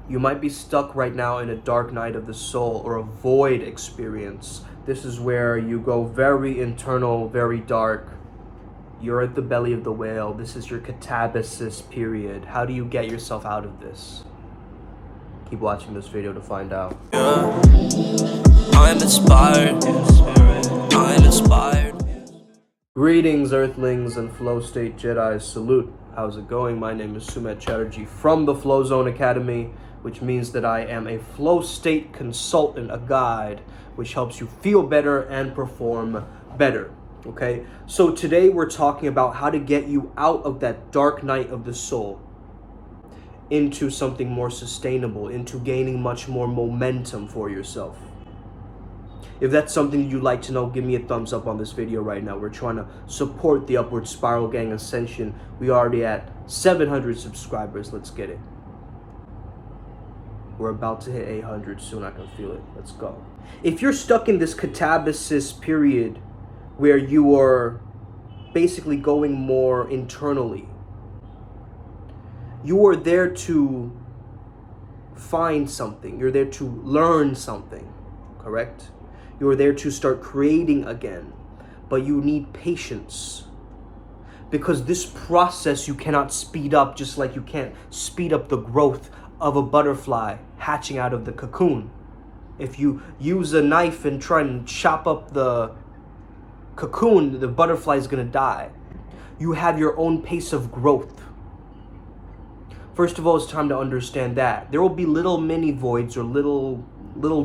You might be stuck right now in a dark night of the soul or a void experience. This is where you go very internal, very dark. You're at the belly of the whale. This is your catabasis period. How do you get yourself out of this? Keep watching this video to find out. Yeah. I'm inspired. I'm inspired. Greetings, Earthlings and Flow State Jedis. Salute. How's it going? My name is Sumet Chatterjee from the Flow Zone Academy, which means that I am a flow state consultant, a guide, which helps you feel better and perform better. Okay? So today we're talking about how to get you out of that dark night of the soul into something more sustainable, into gaining much more momentum for yourself. If that's something you'd like to know, give me a thumbs up on this video right now. We're trying to support the Upward Spiral Gang Ascension. We already at 700 subscribers. Let's get it. We're about to hit 800 soon. I can feel it. Let's go. If you're stuck in this catabasis period where you are basically going more internally, you are there to find something. You're there to learn something, correct? You're there to start creating again, but you need patience, because this process you cannot speed up, just like you can't speed up the growth of a butterfly hatching out of the cocoon. If you use a knife and try and chop up the cocoon, the butterfly is going to die. You have your own pace of growth. First of all, it's time to understand that there will be little mini voids or little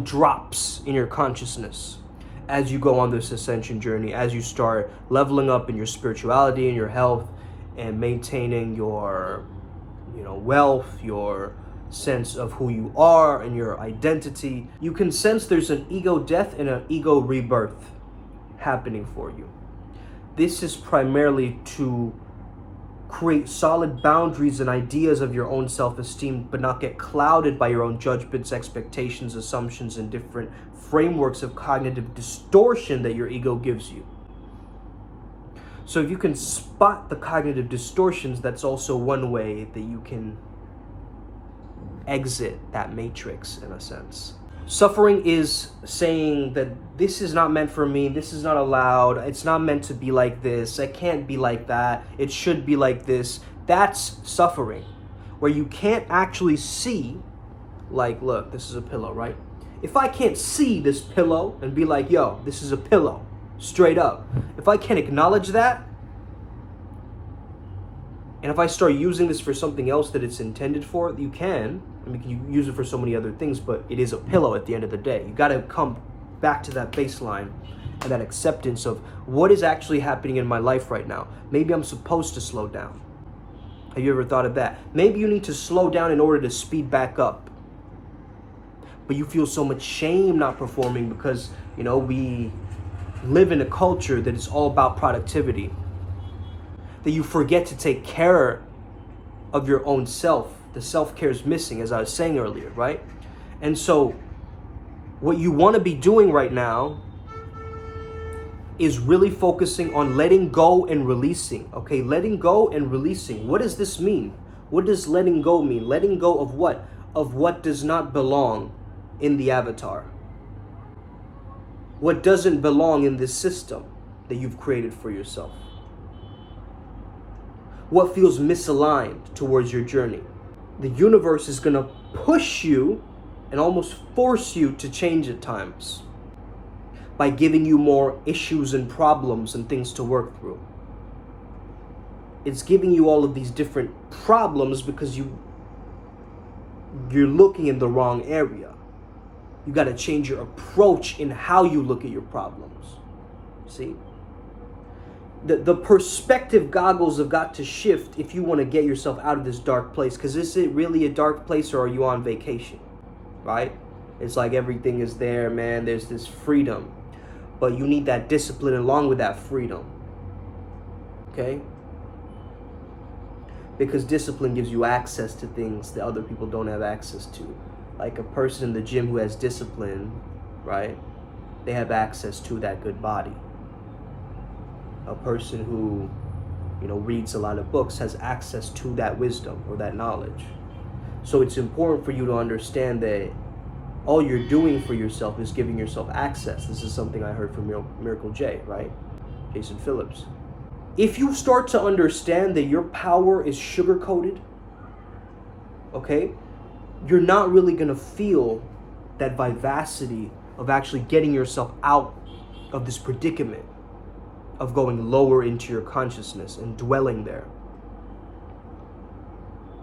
drops in your consciousness as you go on this ascension journey, as you start leveling up in your spirituality and your health and maintaining your wealth, your sense of who you are and your identity. You can sense there's an ego death and an ego rebirth happening for you. This is primarily to create solid boundaries and ideas of your own self-esteem, but not get clouded by your own judgments, expectations, assumptions, and different frameworks of cognitive distortion that your ego gives you. So if you can spot the cognitive distortions, that's also one way that you can exit that matrix in a sense. Suffering is saying that this is not meant for me, this is not allowed, it's not meant to be like this, I can't be like that, it should be like this. That's suffering, where you can't actually see, like, look, this is a pillow, right? If I can't see this pillow and be like, yo, this is a pillow, straight up, if I can't acknowledge that, and if I start using this for something else that it's intended for, you can. I mean, you use it for so many other things, but it is a pillow at the end of the day. You got to come back to that baseline and that acceptance of what is actually happening in my life right now. Maybe I'm supposed to slow down. Have you ever thought of that? Maybe you need to slow down in order to speed back up. But you feel so much shame not performing because, we live in a culture that is all about productivity, that you forget to take care of your own self. The self-care is missing, as I was saying earlier, right? And so what you want to be doing right now is really focusing on letting go and releasing, okay? Letting go and releasing. What does this mean? What does letting go mean? Letting go of what? Of what does not belong in the avatar. What doesn't belong in this system that you've created for yourself. What feels misaligned towards your journey. The universe is going to push you and almost force you to change at times by giving you more issues and problems and things to work through. It's giving you all of these different problems because you're looking in the wrong area. You got to change your approach in how you look at your problems. See? The perspective goggles have got to shift if you want to get yourself out of this dark place. Because is it really a dark place, or are you on vacation? Right? It's like everything is there, man. There's this freedom. But you need that discipline along with that freedom. Okay? Because discipline gives you access to things that other people don't have access to. Like a person in the gym who has discipline, right? They have access to that good body. A person who, reads a lot of books has access to that wisdom or that knowledge. So it's important for you to understand that all you're doing for yourself is giving yourself access. This is something I heard from Miracle J, right? Jason Phillips. If you start to understand that your power is sugar-coated, okay, you're not really gonna feel that vivacity of actually getting yourself out of this predicament of going lower into your consciousness and dwelling there.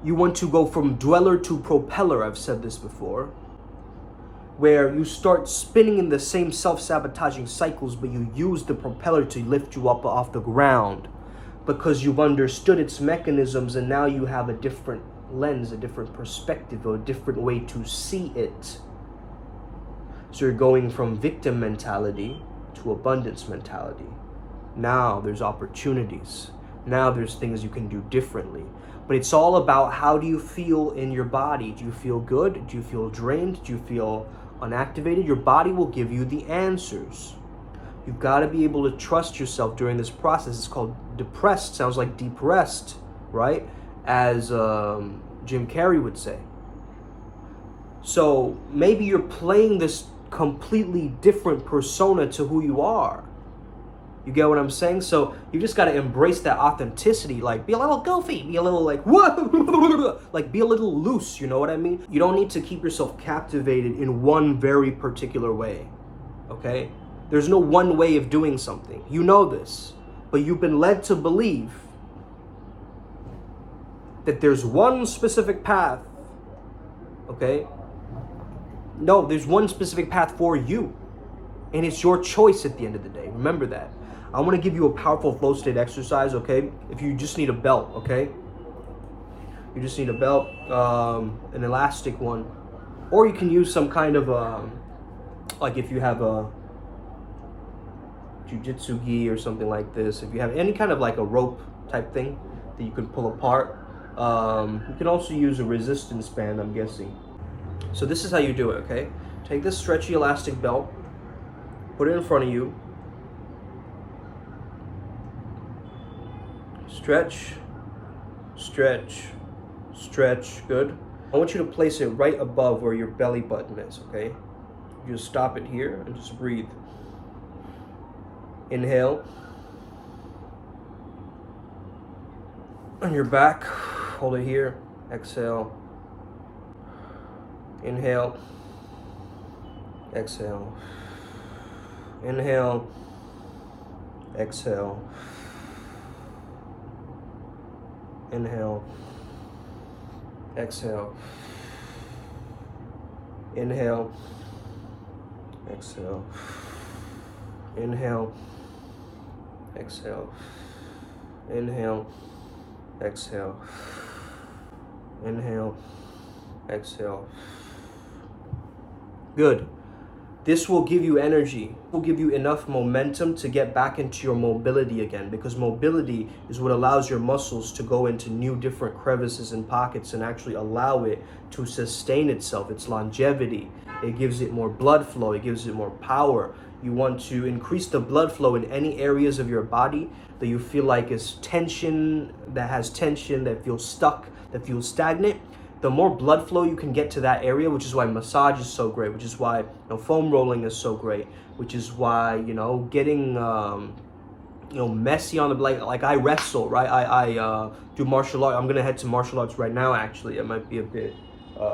You want to go from dweller to propeller, I've said this before, where you start spinning in the same self-sabotaging cycles, but you use the propeller to lift you up off the ground because you've understood its mechanisms, and now you have a different lens, a different perspective, or a different way to see it. So you're going from victim mentality to abundance mentality. Now there's opportunities. Now there's things you can do differently. But it's all about, how do you feel in your body? Do you feel good? Do you feel drained? Do you feel unactivated? Your body will give you the answers. You've got to be able to trust yourself during this process. It's called depressed. Sounds like depressed, right? As Jim Carrey would say. So maybe you're playing this completely different persona to who you are. You get what I'm saying? So you just got to embrace that authenticity. Like, be a little goofy, be a little like, whoa, like be a little loose, you know what I mean? You don't need to keep yourself captivated in one very particular way, okay? There's no one way of doing something. You know this, but you've been led to believe that there's one specific path, okay? No, there's one specific path for you, and it's your choice at the end of the day. Remember that. I want to give you a powerful flow state exercise, okay? If you just need a belt, okay? You just need a belt, an elastic one. Or you can use some kind of, like if you have a jujitsu gi or something like this. If you have any kind of like a rope type thing that you can pull apart. You can also use a resistance band, I'm guessing. So this is how you do it, okay? Take this stretchy elastic belt, put it in front of you. Stretch, stretch, stretch, good. I want you to place it right above where your belly button is, okay? You just stop it here and just breathe. Inhale. On your back, hold it here. Exhale. Inhale. Exhale. Inhale. Exhale. Inhale. Exhale. Inhale. Exhale. Inhale. Exhale. Inhale. Exhale. Inhale. Exhale. Good. This will give you energy. It will give you enough momentum to get back into your mobility again, because mobility is what allows your muscles to go into new different crevices and pockets and actually allow it to sustain itself, its longevity. It gives it more blood flow. It gives it more power. You want to increase the blood flow in any areas of your body that you feel like is tension, that feels stuck, that feels stagnant. The more blood flow you can get to that area, which is why massage is so great, which is why foam rolling is so great, which is why getting messy on the like I wrestle, right? I do martial arts. I'm gonna head to martial arts right now. Actually, it might be a bit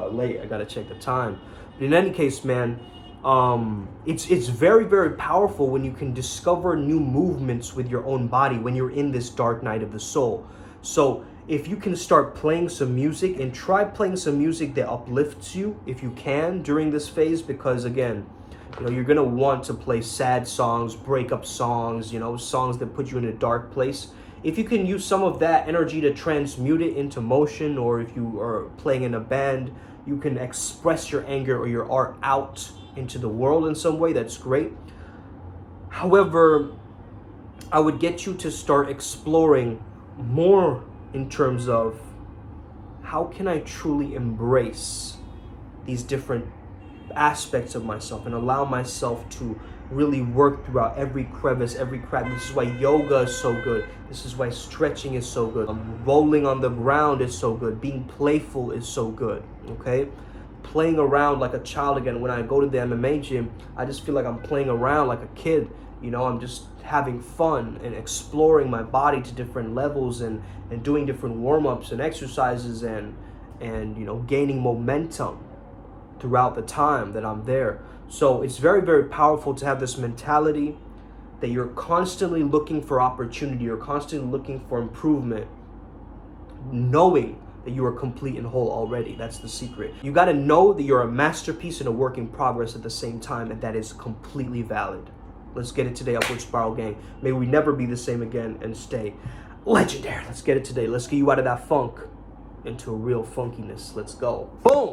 late. I gotta check the time. But in any case, man, it's very, very powerful when you can discover new movements with your own body when you're in this dark night of the soul. So if you can start playing some music, and try playing some music that uplifts you if you can during this phase, because again, you're gonna want to play sad songs, breakup songs, songs that put you in a dark place. If you can use some of that energy to transmute it into motion, or if you are playing in a band, you can express your anger or your art out into the world in some way, that's great. However, I would get you to start exploring more in terms of, how can I truly embrace these different aspects of myself and allow myself to really work throughout every crevice, every crack. This is why yoga is so good. This is why stretching is so good. Rolling on the ground is so good. Being playful is so good, okay? Playing around like a child again. When I go to the MMA gym, I just feel like I'm playing around like a kid. You know, I'm just having fun and exploring my body to different levels and doing different warm-ups and exercises and you know, gaining momentum throughout the time that I'm there. So it's very, very powerful to have this mentality that you're constantly looking for opportunity, you're constantly looking for improvement, knowing that you are complete and whole already. That's the secret. You got to know that you're a masterpiece and a work in progress at the same time, and that is completely valid. Let's get it today, Upward Spiral gang. May we never be the same again and stay legendary. Let's get it today. Let's get you out of that funk into a real funkiness. Let's go. Boom.